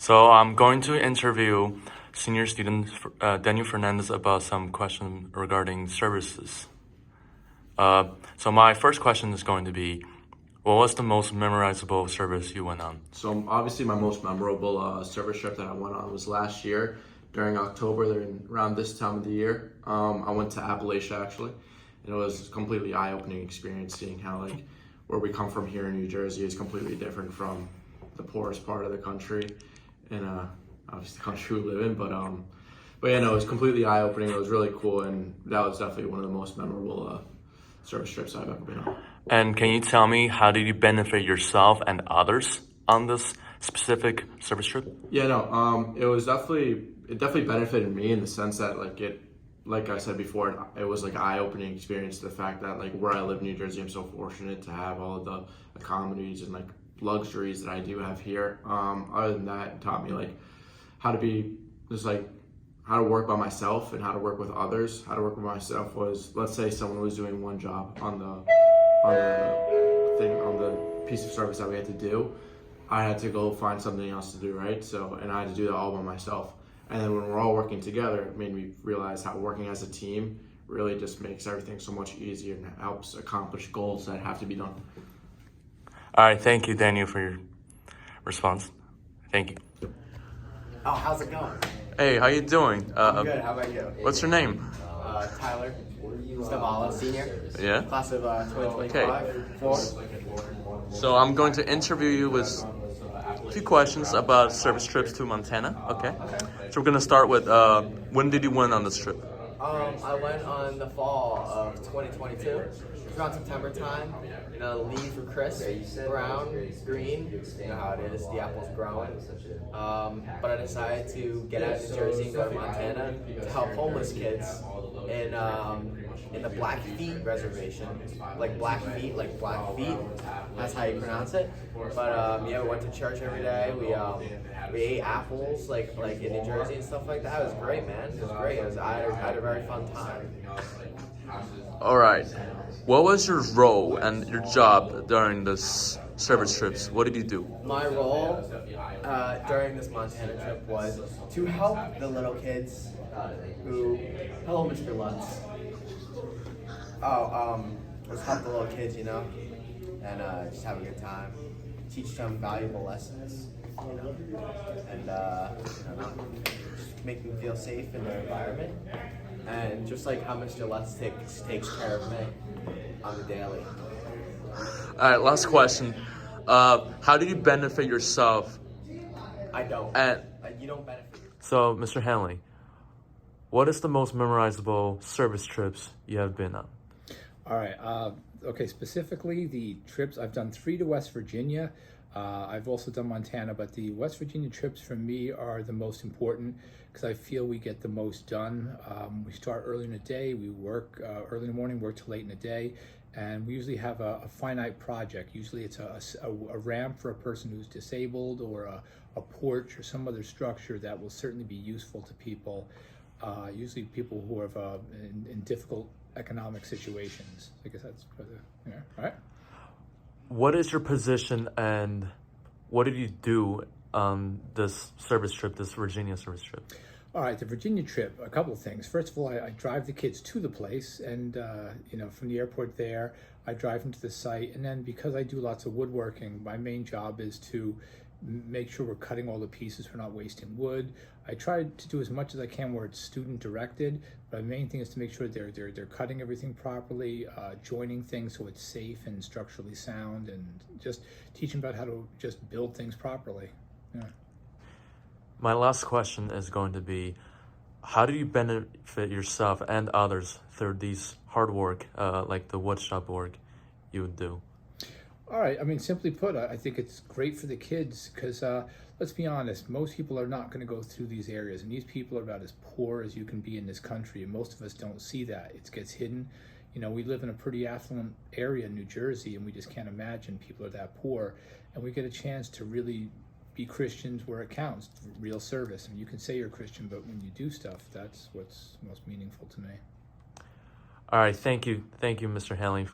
So I'm going to interview senior student Daniel Fernandez about some questions regarding services. So my first question is going to be, what was the most memorizable service you went on? So obviously my most memorable service trip that I went on was last year during October, around this time of the year. I went to Appalachia actually, and it was a completely eye-opening experience seeing how where we come from here in New Jersey is completely different from the poorest part of the country, and obviously the country we live in. But yeah, no, it was completely eye-opening. It was really cool, and that was definitely one of the most memorable service trips I've ever been on. And can you tell me, how did you benefit yourself and others on this specific service trip? Yeah, no, it definitely benefited me in the sense that like I said before, it was like an eye-opening experience. The fact that where I live in New Jersey, I'm so fortunate to have all of the accommodations and luxuries that I do have here. Other than that, it taught me how to be just how to work by myself and how to work with others. How to work with myself was, let's say someone was doing one job on the piece of service that we had to do. I had to go find something else to do, right? So, and I had to do that all by myself. And then when we're all working together, it made me realize how working as a team really just makes everything so much easier and helps accomplish goals that have to be done. All right, thank you, Daniel, for your response. Thank you. Oh, how's it going? Hey, how you doing? I'm good. How about you? What's your name? Tyler Stavala, senior. Yeah. Class of 2025. Four. So I'm going to interview you with a few questions about service trips to Montana. Okay. So we're gonna start with when did you went on this trip? I went on the fall of 2022. It was around September time. You know, the leaves were crisp, brown, green. You know how it is. The apple's growing. But I decided to get out of New Jersey and go to Montana to help homeless kids in the Blackfeet reservation. Blackfeet. That's how you pronounce it. But yeah, we went to church every day. We ate apples like in New Jersey and stuff like that. It was great, man. It was great. I had a very fun time. All right. What was your role and your job during this service trips? What did you do? My role during this Montana trip was to help the little kids hello, Mr. Lutz. Let's help the little kids, and just have a good time. Teach them valuable lessons, and just make them feel safe in their environment. And just like how Mr. Lutz takes care of me on the daily. All right, last question. How did you benefit yourself? I don't. And you don't benefit. So, Mr. Hanley, what is the most memorizable service trips you have been on? All right. Okay, specifically the trips, I've done 3 to West Virginia. I've also done Montana, but the West Virginia trips for me are the most important because I feel we get the most done. We start early in the day, we work early in the morning, work till late in the day, and we usually have a finite project. Usually it's a ramp for a person who's disabled, or a porch or some other structure that will certainly be useful to people, usually people who are in difficult economic situations. I guess that's all right. What is your position and what did you do on this service trip, this Virginia service trip? All right, the Virginia trip, a couple of things. First of all, I drive the kids to the place, and from the airport there, I drive them to the site. And then because I do lots of woodworking, my main job is to make sure we're cutting all the pieces, we're not wasting wood. I try to do as much as I can where it's student directed, but the main thing is to make sure they're cutting everything properly, joining things so it's safe and structurally sound, and just teaching about how to just build things properly. Yeah. My last question is going to be, how do you benefit yourself and others through these hard work, like the woodshop work you would do? All right, I mean, simply put, I think it's great for the kids because, let's be honest, most people are not going to go through these areas, and these people are about as poor as you can be in this country, and most of us don't see that. It gets hidden. We live in a pretty affluent area in New Jersey, and we just can't imagine people are that poor, and we get a chance to really be Christians where it counts, real service. And you can say you're a Christian, but when you do stuff, that's what's most meaningful to me. All right, thank you, Mr. Hanley.